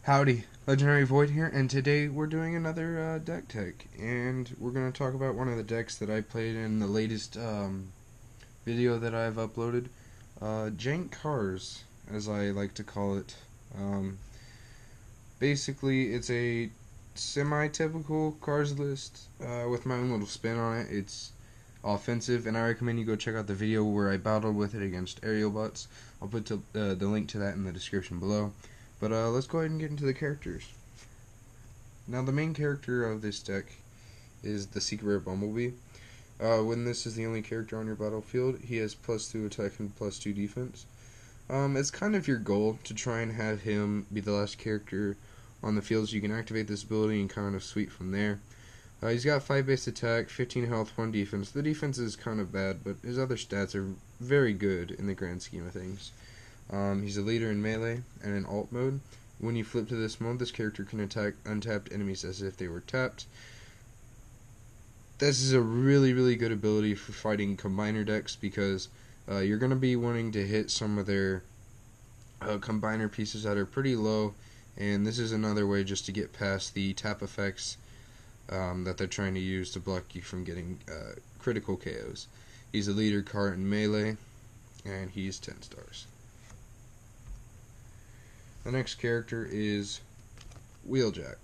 Howdy, Legendary Void here, and today we're doing another deck tech, and we're going to talk about one of the decks that I played in the latest video that I've uploaded, Jank Cars, as I like to call it. Um, Basically, it's a semi-typical cars list with my own little spin on it. It's offensive, and I recommend you go check out the video where I battled with it against aerial butts. I'll put the link to that in the description below. But let's go ahead and get into the characters. Now, the main character of this deck is the Secret Rare Bumblebee. When this is the only character on your battlefield, he has +2 attack and +2 defense. It's kind of your goal to try and have him be the last character on the field so you can activate this ability and kind of sweep from there. He's got 5 base attack, 15 health, 1 defense. The defense is kind of bad, but his other stats are very good in the grand scheme of things. He's a leader in melee and in alt mode. When you flip to this mode, this character can attack untapped enemies as if they were tapped. This is a really good ability for fighting combiner decks because you're going to be wanting to hit some of their combiner pieces that are pretty low, and this is another way just to get past the tap effects that they're trying to use to block you from getting critical KOs. He's a leader card in melee, and he's 10 stars. The next character is Wheeljack.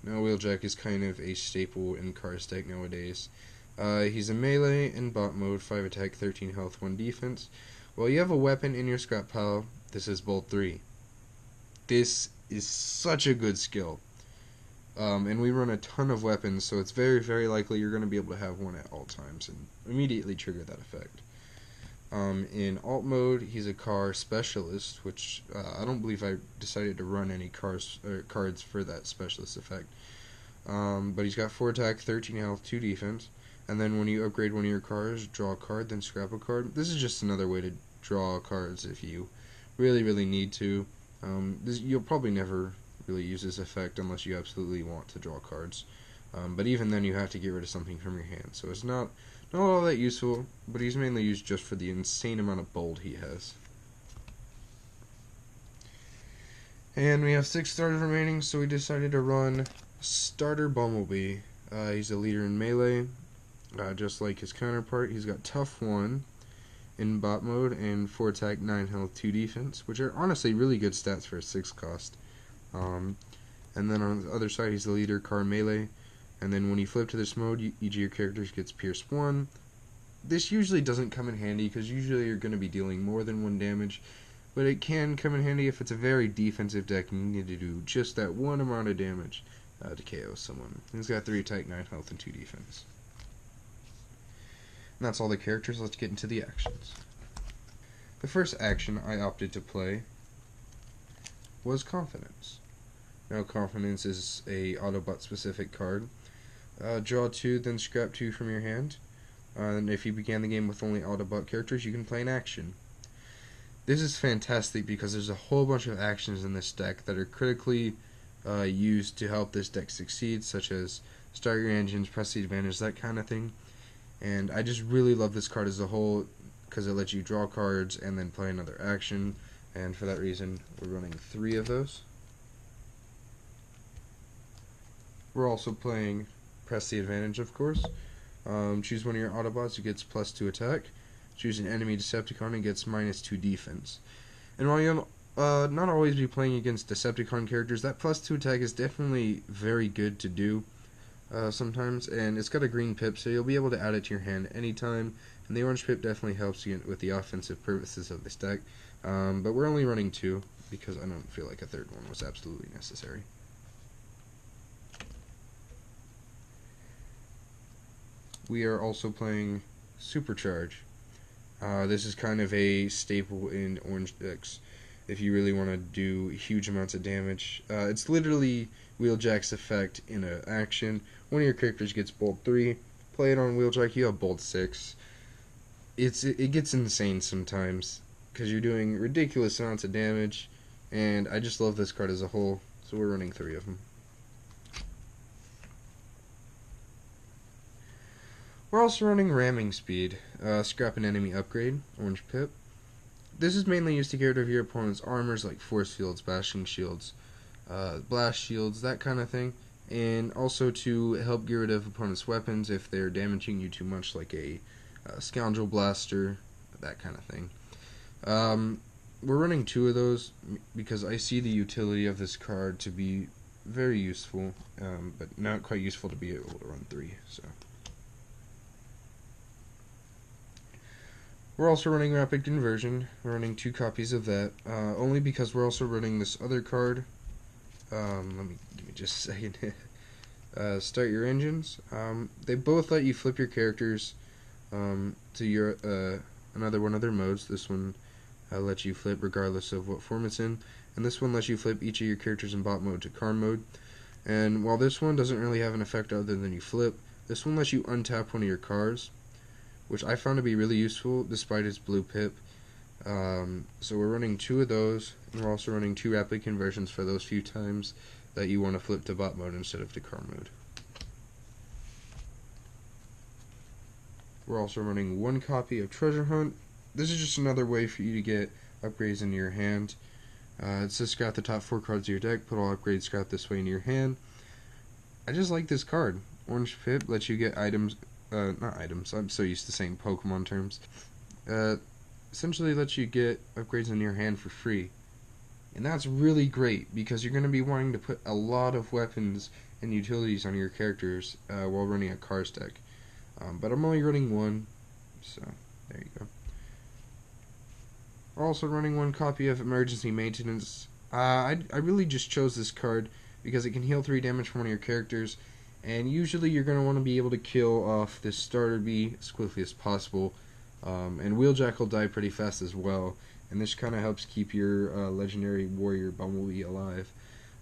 Now, Wheeljack is kind of a staple in card deck nowadays. He's a melee in bot mode, 5 attack, 13 health, 1 defense. Well, you have a weapon in your scrap pile. This is Bolt 3. This is such a good skill. And we run a ton of weapons, so it's very likely you're going to be able to have one at all times and immediately trigger that effect. In alt mode, he's a car specialist, which I don't believe I decided to run any cards for that specialist effect. But he's got 4 attack, 13 health, 2 defense, and then when you upgrade one of your cars, draw a card, then scrap a card. This is just another way to draw cards if you really need to. You'll probably never really use this effect unless you absolutely want to draw cards. But even then, you have to get rid of something from your hand, so it's not all that useful, but he's mainly used just for the insane amount of bold he has. And we have 6 starters remaining, so we decided to run Starter Bumblebee. He's a leader in melee, just like his counterpart. He's got Tough 1 in bot mode and 4 attack, 9 health, 2 defense, which are honestly really good stats for a 6 cost. And then on the other side, he's the leader card melee. And then when you flip to this mode, each of your characters gets Pierce 1. This usually doesn't come in handy because usually you're going to be dealing more than 1 damage, but it can come in handy if it's a very defensive deck and you need to do just that 1 amount of damage to KO someone. He's got 3 attack, 9 health, and 2 defense. And that's all the characters. Let's get into the actions. The first action I opted to play was Confidence. Now, Confidence is a Autobot specific card. Draw 2, then scrap 2 from your hand. And if you began the game with only Autobot characters, you can play an action. This is fantastic because there's a whole bunch of actions in this deck that are critically used to help this deck succeed, such as start your engines, press the advantage, that kind of thing. And I just really love this card as a whole because it lets you draw cards and then play another action. And for that reason, we're running 3 of those. We're also playing Press the Advantage, of course. Choose one of your Autobots, it gets +2 attack. Choose an enemy Decepticon, it gets -2 defense. And while you'll not always be playing against Decepticon characters, that +2 attack is definitely very good to do sometimes. And it's got a green pip, so you'll be able to add it to your hand anytime. And the orange pip definitely helps you with the offensive purposes of this deck. But we're only running 2 because I don't feel like a third one was absolutely necessary. We are also playing Supercharge. This is kind of a staple in orange decks if you really want to do huge amounts of damage. It's literally Wheeljack's effect in an action. One of your characters gets Bolt 3. Play it on Wheeljack, you have Bolt 6. It gets insane sometimes because you're doing ridiculous amounts of damage, and I just love this card as a whole, so we're running 3 of them. We're also running Ramming Speed, scrap an enemy upgrade, orange pip. This is mainly used to get rid of your opponent's armors like force fields, bashing shields, blast shields, that kind of thing. And also to help get rid of opponents' weapons if they're damaging you too much, like a scoundrel blaster, that kind of thing. We're running 2 of those because I see the utility of this card to be very useful, but not quite useful to be able to run 3. So we're also running Rapid Conversion. We're running 2 copies of that, only because we're also running this other card. Give me just a second. Start your engines. They both let you flip your characters to your another one of their modes. This one lets you flip regardless of what form it's in, and this one lets you flip each of your characters in bot mode to card mode. And while this one doesn't really have an effect other than you flip, this one lets you untap one of your cards, which I found to be really useful despite its blue pip. So we're running 2 of those, and we're also running 2 rapid conversions for those few times that you want to flip to bot mode instead of to card mode. We're also running 1 copy of Treasure Hunt. This is just another way for you to get upgrades into your hand. It says scrap the top 4 cards of your deck, put all upgrades scrap this way into your hand. I just like this card. Orange Pip lets you get items, not items, I'm so used to saying Pokemon terms. Essentially lets you get upgrades in your hand for free. And that's really great because you're going to be wanting to put a lot of weapons and utilities on your characters while running a card deck. But I'm only running 1, so there you go. We're also running 1 copy of Emergency Maintenance. I really just chose this card because it can heal 3 damage from one of your characters, and usually you're going to want to be able to kill off this starter bee as quickly as possible. And Wheeljack will die pretty fast as well, and this kind of helps keep your legendary warrior Bumblebee alive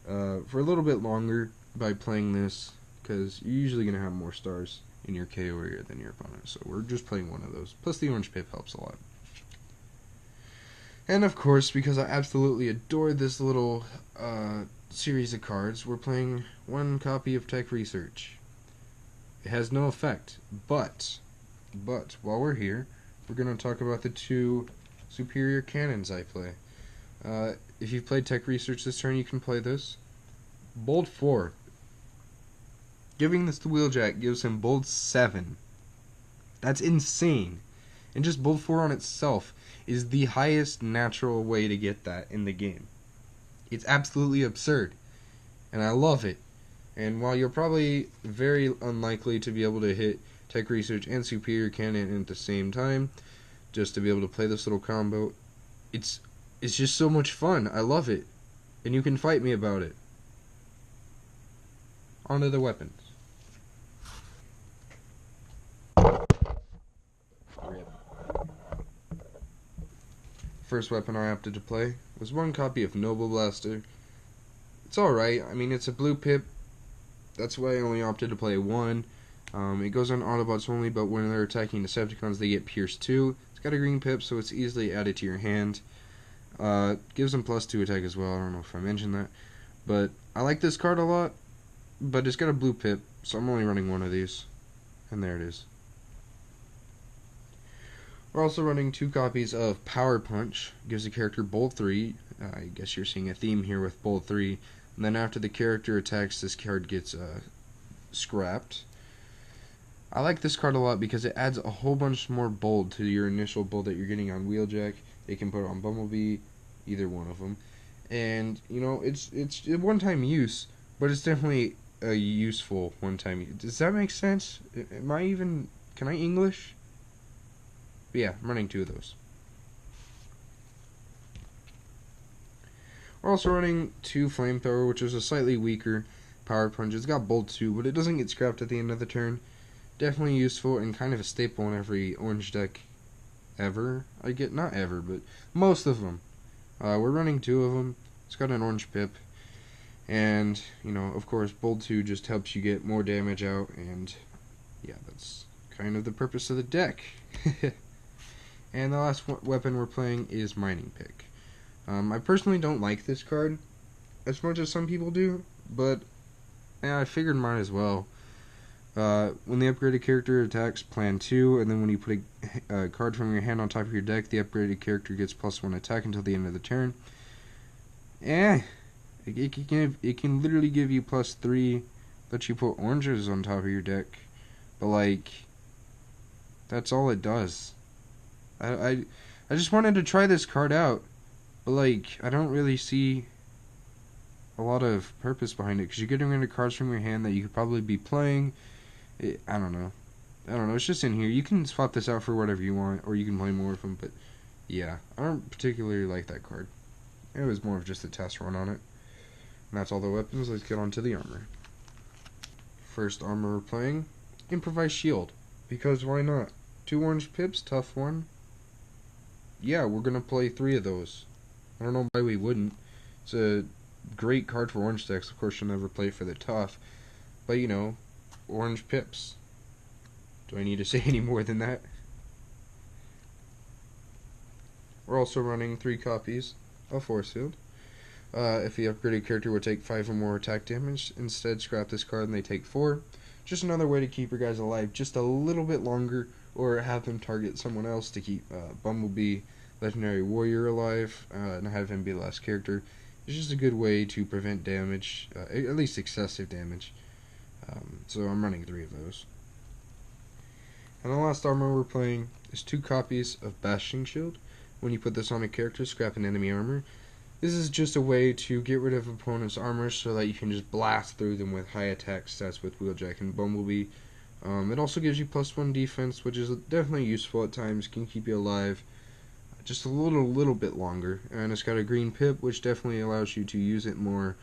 for a little bit longer by playing this, because you're usually going to have more stars in your KO area than your opponent, so we're just playing 1 of those. Plus the orange pip helps a lot. And of course, because I absolutely adore this little series of cards, we're playing 1 copy of Tech Research. It has no effect, but while we're here, we're going to talk about the 2 superior cannons I play. If you've played Tech Research this turn, you can play this. Bolt 4. Giving this to Wheeljack gives him Bolt 7. That's insane. And just Bolt 4 on itself is the highest natural way to get that in the game. It's absolutely absurd. And I love it. And while you're probably very unlikely to be able to hit Tech Research and Superior Cannon at the same time, just to be able to play this little combo, it's just so much fun. I love it. And you can fight me about it. On to the weapons. First weapon I opted to play was 1 copy of Noble Blaster. It's alright. I mean, it's a blue pip. That's why I only opted to play 1. It goes on Autobots only, but when they're attacking Decepticons, they get Pierce 2. It's got a green pip, so it's easily added to your hand. Gives them +2 attack as well. I don't know if I mentioned that. But I like this card a lot, but it's got a blue pip, so I'm only running 1 of these. And there it is. We're also running 2 copies of Power Punch. Gives the character Bolt 3. I guess you're seeing a theme here with Bolt 3. And then after the character attacks, this card gets scrapped. I like this card a lot because it adds a whole bunch more bold to your initial bold that you're getting on Wheeljack. They can put it on Bumblebee, either one of them. And, you know, it's a one-time use, but it's definitely a useful one-time use. Does that make sense? Can I English? But yeah, I'm running 2 of those. We're also running 2 Flamethrower, which is a slightly weaker Power Punch. It's got Bolt 2, but it doesn't get scrapped at the end of the turn. Definitely useful and kind of a staple in every orange deck ever. Not ever, but most of them. We're running 2 of them. It's got an orange pip. And, you know, of course, Bolt 2 just helps you get more damage out. And, yeah, that's kind of the purpose of the deck. And the last weapon we're playing is Mining Pick. I personally don't like this card as much as some people do, but yeah, I figured might as well. When the upgraded character attacks, plan 2, and then when you put a card from your hand on top of your deck, the upgraded character gets +1 attack until the end of the turn. It can literally give you +3, let you put oranges on top of your deck, but like that's all it does. I just wanted to try this card out, but like I don't really see a lot of purpose behind it because you're getting rid of cards from your hand that you could probably be playing. I don't know. It's just in here. You can swap this out for whatever you want, or you can play more of them. But yeah, I don't particularly like that card. It was more of just a test run on it. And that's all the weapons. Let's get on to the armor. First armor we're playing, Improvised Shield. Because why not? 2 orange pips, tough one. Yeah, we're gonna play 3 of those. I don't know why we wouldn't. It's a great card for orange decks. Of course, you'll never play for the tough. But you know, orange pips. Do I need to say any more than that? We're also running 3 copies of Force Field. If the upgraded character would take 5 or more attack damage, instead scrap this card and they take 4. Just another way to keep your guys alive just a little bit longer, or have them target someone else to keep Bumblebee, Legendary Warrior alive, and have him be the last character. It's just a good way to prevent damage, at least excessive damage. So I'm running 3 of those. And the last armor we're playing is 2 copies of Bashing Shield. When you put this on a character, scrap an enemy armor. This is just a way to get rid of opponent's armor so that you can just blast through them with high attack stats with Wheeljack and Bumblebee. It also gives you +1 defense, which is definitely useful at times, can keep you alive just a little bit longer. And it's got a green pip, which definitely allows you to use it more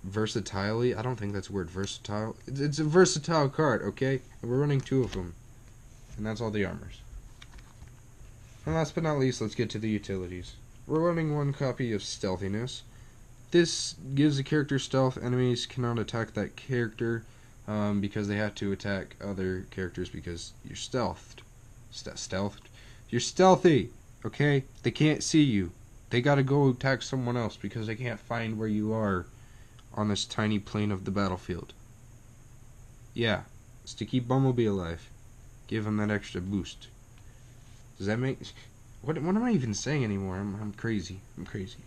versatilely. I don't think that's a word, versatile. It's a versatile card, okay? And we're running 2 of them. And that's all the armors. And last but not least, let's get to the utilities. We're running 1 copy of Stealthiness. This gives the character stealth. Enemies cannot attack that character because they have to attack other characters because you're stealthed. Stealthed? You're stealthy, okay? They can't see you. They gotta go attack someone else because they can't find where you are on this tiny plane of the battlefield. Yeah, it's to keep Bumblebee alive. Give him that extra boost. Does that make... What am I even saying anymore? I'm crazy. I'm crazy.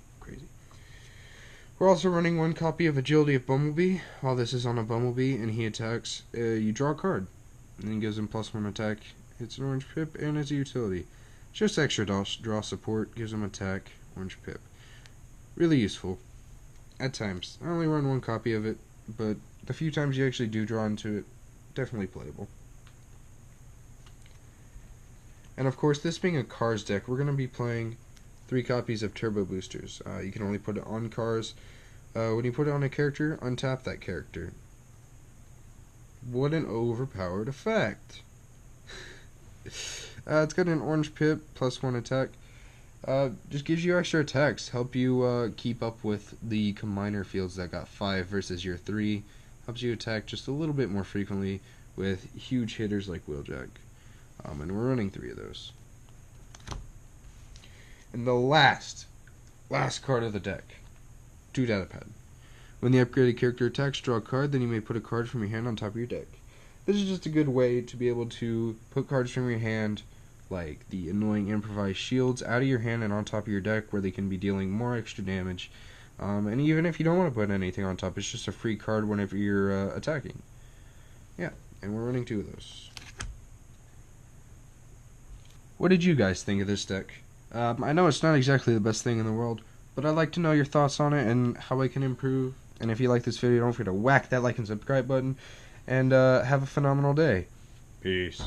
We're also running 1 copy of Agility of Bumblebee. While this is on a Bumblebee and he attacks, you draw a card. And then gives him +1 attack. It's an orange pip and it's a utility. Just extra draw support. Gives him attack. Orange pip. Really useful. At times. I only run 1 copy of it, but the few times you actually do draw into it, definitely playable. And of course, this being a Cars deck, we're going to be playing 3 copies of Turbo Boosters. You can only put it on Cars. When you put it on a character, untap that character. What an overpowered effect. It's got an orange pip, +1 attack. Just gives you extra attacks. Help you keep up with the combiner fields that got 5 versus your 3. Helps you attack just a little bit more frequently with huge hitters like Wheeljack. And we're running 3 of those. And the last card of the deck, 2 data pad. When the upgraded character attacks, draw a card, then you may put a card from your hand on top of your deck. This is just a good way to be able to put cards from your hand, like the annoying Improvised Shields, out of your hand and on top of your deck where they can be dealing more extra damage. And even if you don't want to put anything on top, it's just a free card whenever you're attacking. Yeah, and we're running 2 of those. What did you guys think of this deck? I know it's not exactly the best thing in the world, but I'd like to know your thoughts on it and how I can improve. And if you like this video, don't forget to whack that like and subscribe button. And have a phenomenal day. Peace.